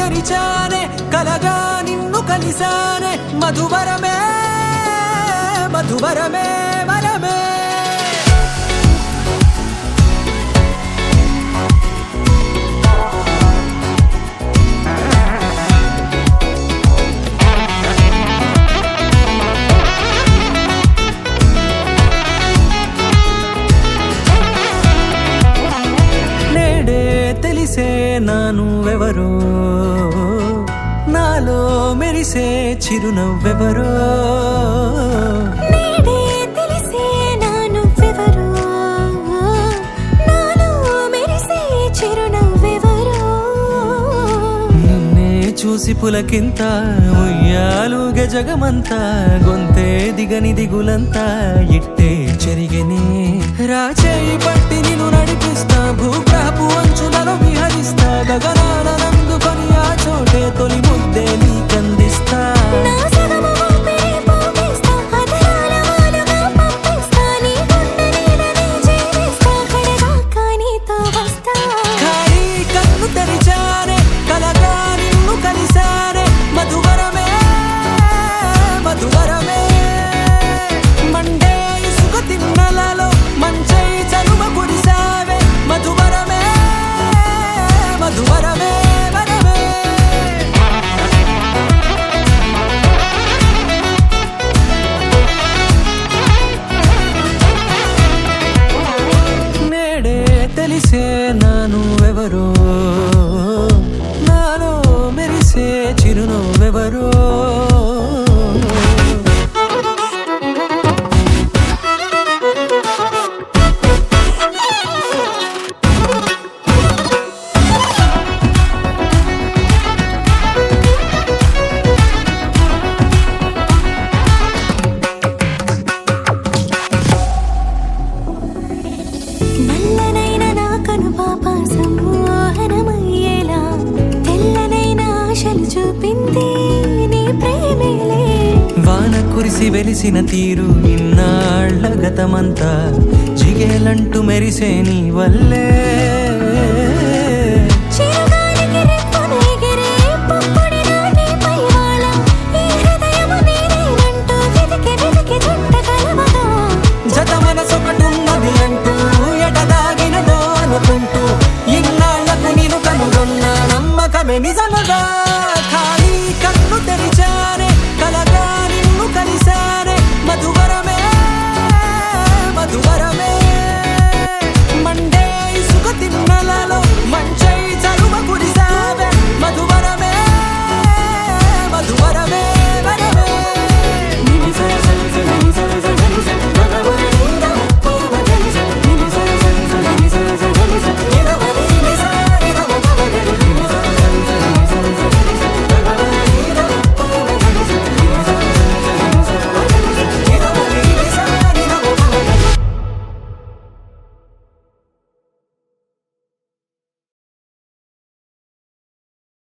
తెరిచానే కలగా నిన్ను కలిసానే మధువరమే మధువరమే వరమే తెలిసే నానువెవరో నాలో మెరిసే చిరునవ్వెవరో నేడే తెలిసే నానువెవరో నాలో మెరిసే చిరునవ్వెవరో నిన్నే చూసి పులకింత ఉయ్యాలుగే జగమంతా గొంతే దిగని దిగులంతా ఇట్టే చెరిగెనే రాచేయి పట్టి నిన్ను నడిపిస్తా భూగ్రహపు అంచులలో విహరిస్తా గగనాల నందుకొని ఆ చోటే తొలి ముద్దే నీకందిస్తా నా సగము ఊపిరి పోగేస్తా అధరాల వాలుగా పంపిస్తా నీ గుండె నీడనే చేరేస్తా కడదాకా నీతో వస్తా ఖాళీ కన్ను తెరిచానే కలగా నిన్ను కలిసానే మధువరమే మధువరమే మండే ఇసుక తిన్నలలో మంచై చలువ కురిసావే మధువరమే మధువరమే వరమే నేడే తెలిసే నానువెవరో నాలో మెరిసే చిరునవ్వెవరో నల్లనైన నా కనుపాప సమ్మోహనమయ్యేలా తెల్లనైన ఆశలు చూపింది నీ ప్రేమేలే వాన కురిసి వెలిసిన తీరు ఇన్నాళ్ల గతమంతా జిగేలంటూ మెరిసే నీ వల్లే